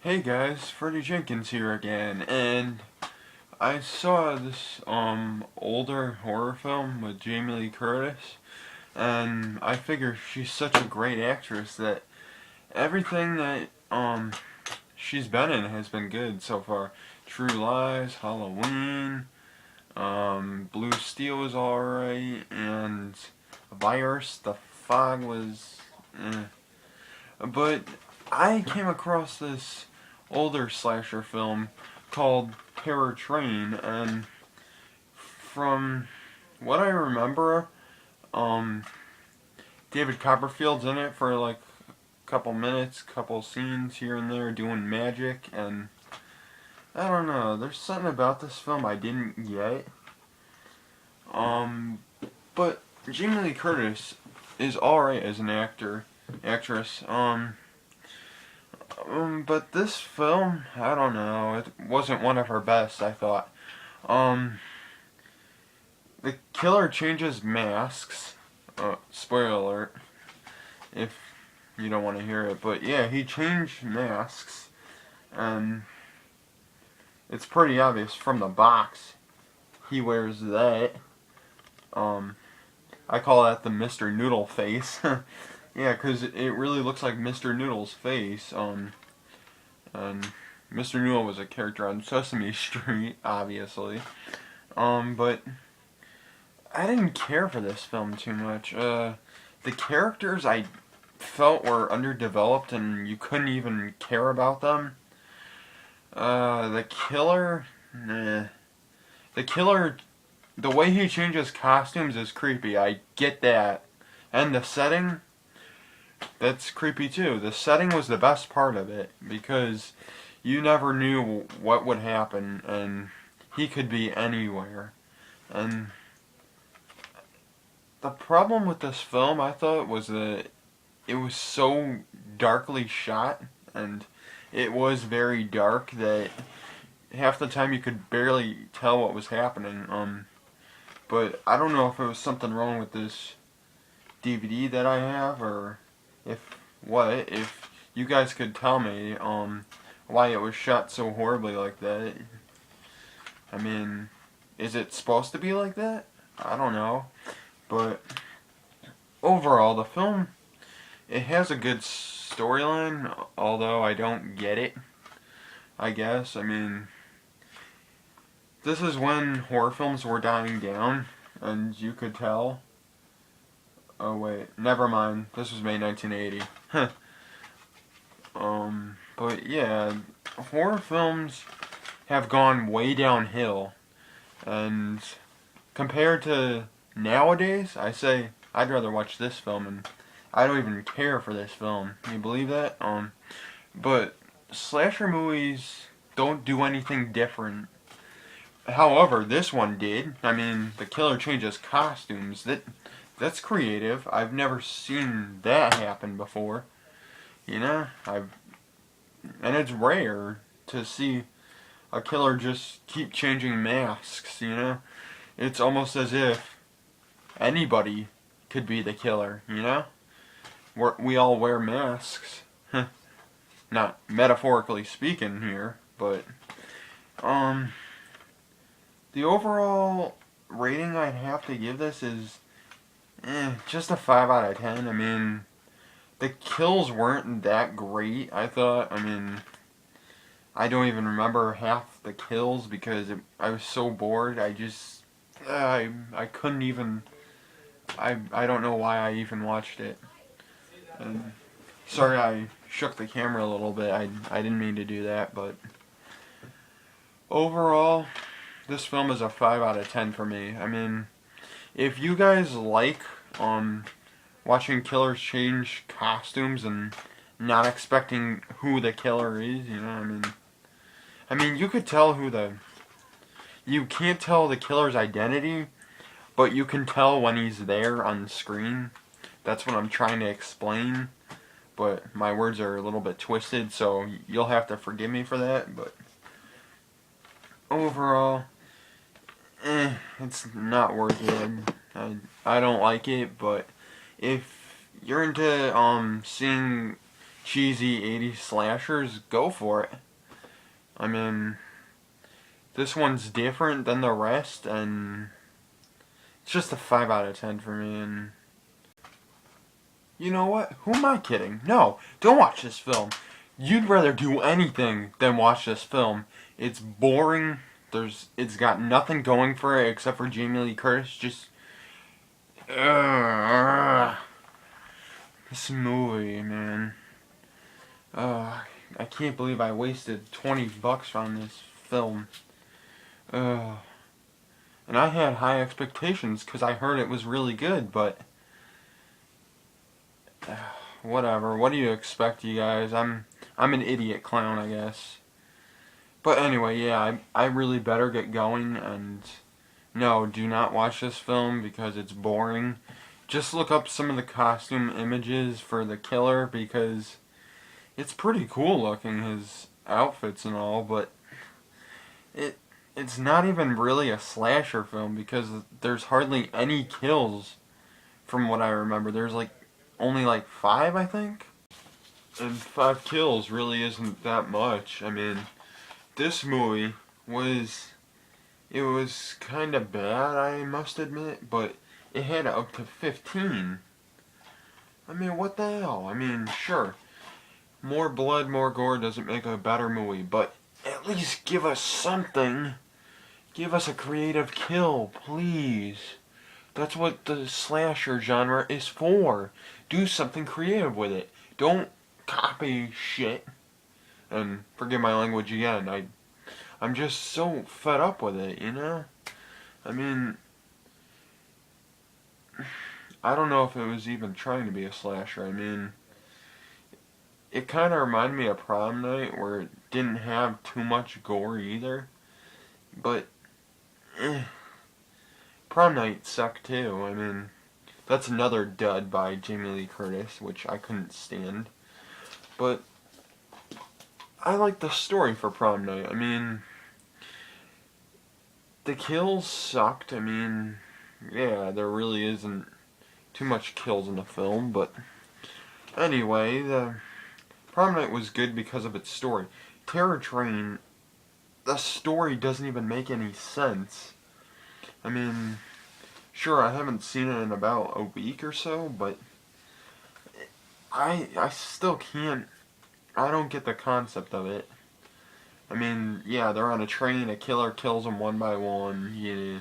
Hey guys, Freddie Jenkins here again, and I saw this older horror film with Jamie Lee Curtis, and I figure she's such a great actress that everything that she's been in has been good so far. True Lies, Halloween, Blue Steel was alright, and Virus, The Fog was But I came across this older slasher film called Terror Train, and from what I remember, um, David Copperfield's in it for like a couple minutes, couple scenes here and there doing magic, and I don't know, there's something about this film I didn't get. Um, but Jamie Lee Curtis is alright as an actress. But this film, I don't know, it wasn't one of her best, I thought. Um, the killer changes masks. Spoiler alert, if you don't want to hear it. But yeah, he changed masks, and it's pretty obvious from the box. He wears that. Um, I call that the Mr. Noodle face. Yeah, because it really looks like Mr. Noodle's face. And Mr. Noodle was a character on Sesame Street, obviously. But I didn't care for this film too much. The characters I felt were underdeveloped and you couldn't even care about them. The killer, nah. The killer, the way he changes costumes is creepy. I get that. And the setting, that's creepy too. The setting was the best part of it because you never knew what would happen and he could be anywhere. And the problem with this film, I thought, was that it was so darkly shot and it was very dark that half the time you could barely tell what was happening. But I don't know if it was something wrong with this DVD that I have or if you guys could tell me why it was shot so horribly like that. I mean, is it supposed to be like that? I don't know. But overall, the film, it has a good storyline, although I don't get it, I guess. I mean, this is when horror films were dying down, and you could tell. Oh wait, never mind. This was made 1980. But yeah, horror films have gone way downhill, and compared to nowadays, I say I'd rather watch this film, and I don't even care for this film. Can you believe that? But slasher movies don't do anything different. However, this one did. I mean, the killer changes costumes. That's creative. I've never seen that happen before. You know, and it's rare to see a killer just keep changing masks. You know, it's almost as if anybody could be the killer. You know, we all wear masks. Not metaphorically speaking here, but the overall rating I'd have to give this is just a 5 out of 10. I mean, the kills weren't that great, I thought. I mean, I don't even remember half the kills because I was so bored. I couldn't even, I don't know why I even watched it. And sorry I shook the camera a little bit. I didn't mean to do that, but overall, this film is a 5 out of 10 for me. I mean, if you guys like watching killers change costumes and not expecting who the killer is, you know, I mean you could tell you can't tell the killer's identity, but you can tell when he's there on screen. That's what I'm trying to explain, but my words are a little bit twisted, so you'll have to forgive me for that, but overall, it's not worth it. I don't like it, but if you're into seeing cheesy 80s slashers, go for it. I mean, this one's different than the rest, and it's just a 5 out of 10 for me. And you know what? Who am I kidding? No, don't watch this film. You'd rather do anything than watch this film. It's boring. It's got nothing going for it except for Jamie Lee Curtis. Just, this movie, man. I can't believe I wasted $20 on this film. And I had high expectations because I heard it was really good, but whatever. What do you expect, you guys? I'm an idiot clown, I guess. But anyway, yeah, I really better get going, and no, do not watch this film because it's boring. Just look up some of the costume images for the killer because it's pretty cool looking, his outfits and all, but it's not even really a slasher film because there's hardly any kills from what I remember. There's only 5, I think. And 5 kills really isn't that much. I mean, this movie was kind of bad, I must admit, but it had up to 15. I mean, what the hell? I mean, sure, more blood, more gore doesn't make a better movie, but at least give us something. Give us a creative kill, please. That's what the slasher genre is for. Do something creative with it. Don't copy shit. And forgive my language again. I'm just so fed up with it, you know? I mean, I don't know if it was even trying to be a slasher. I mean, it kind of reminded me of Prom Night, where it didn't have too much gore either. But, Prom Night sucked too. I mean, that's another dud by Jamie Lee Curtis, which I couldn't stand. But I like the story for Prom Night. I mean, the kills sucked. I mean, yeah, there really isn't too much kills in the film, but anyway, the Prom Night was good because of its story. Terror Train, the story doesn't even make any sense. I mean, sure, I haven't seen it in about a week or so, but I still can't, I don't get the concept of it. I mean, yeah, they're on a train, a killer kills them one by one, yeah,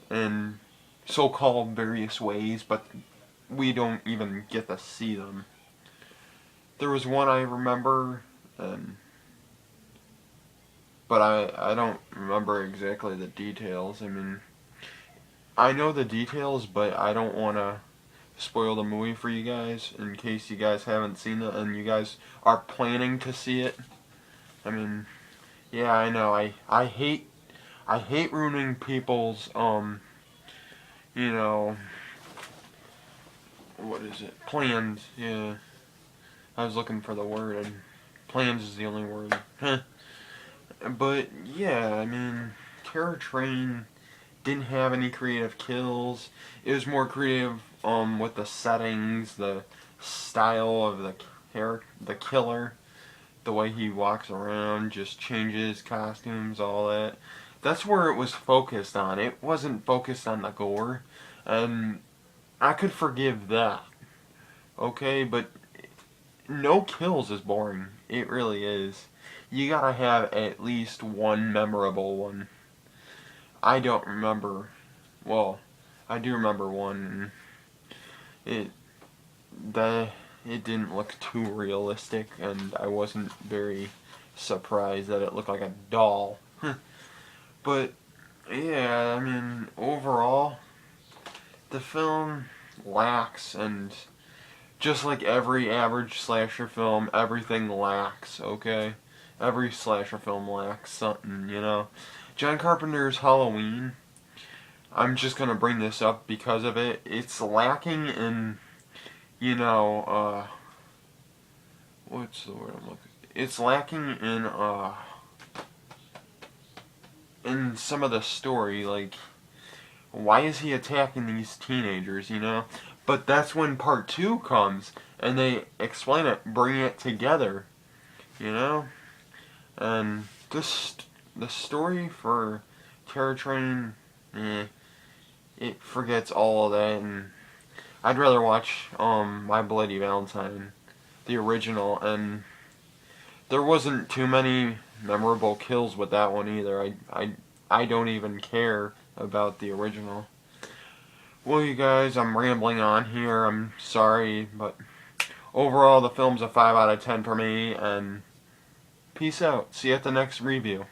in so-called various ways, but we don't even get to see them. There was one I remember, but I don't remember exactly the details. I mean, I know the details, but I don't want to spoil the movie for you guys in case you guys haven't seen it and you guys are planning to see it. I mean, yeah, I know. I hate ruining people's you know, what is it? Plans. Yeah. I was looking for the word and plans is the only word. But yeah, I mean, Terror Train didn't have any creative kills. It was more creative with the settings, the style of the killer, the way he walks around, just changes costumes, all that. That's where it was focused on. It wasn't focused on the gore, and I could forgive that. Okay, but no kills is boring. It really is. You gotta have at least one memorable one. I don't remember. Well, I do remember one. It it didn't look too realistic, and I wasn't very surprised that it looked like a doll. But yeah, I mean, overall, the film lacks, and just like every average slasher film, everything lacks. Okay, every slasher film lacks something, you know. John Carpenter's Halloween, I'm just gonna bring this up because of it. It's lacking in, you know, what's the word I'm looking? It's lacking in some of the story. Like, why is he attacking these teenagers? You know, But that's when part 2 comes, and they explain it, bring it together, you know? And just the story for Terror Train, it forgets all of that, and I'd rather watch My Bloody Valentine, the original, and there wasn't too many memorable kills with that one either. I don't even care about the original. Well, you guys, I'm rambling on here. I'm sorry, but overall, the film's a 5 out of 10 for me, and peace out. See you at the next review.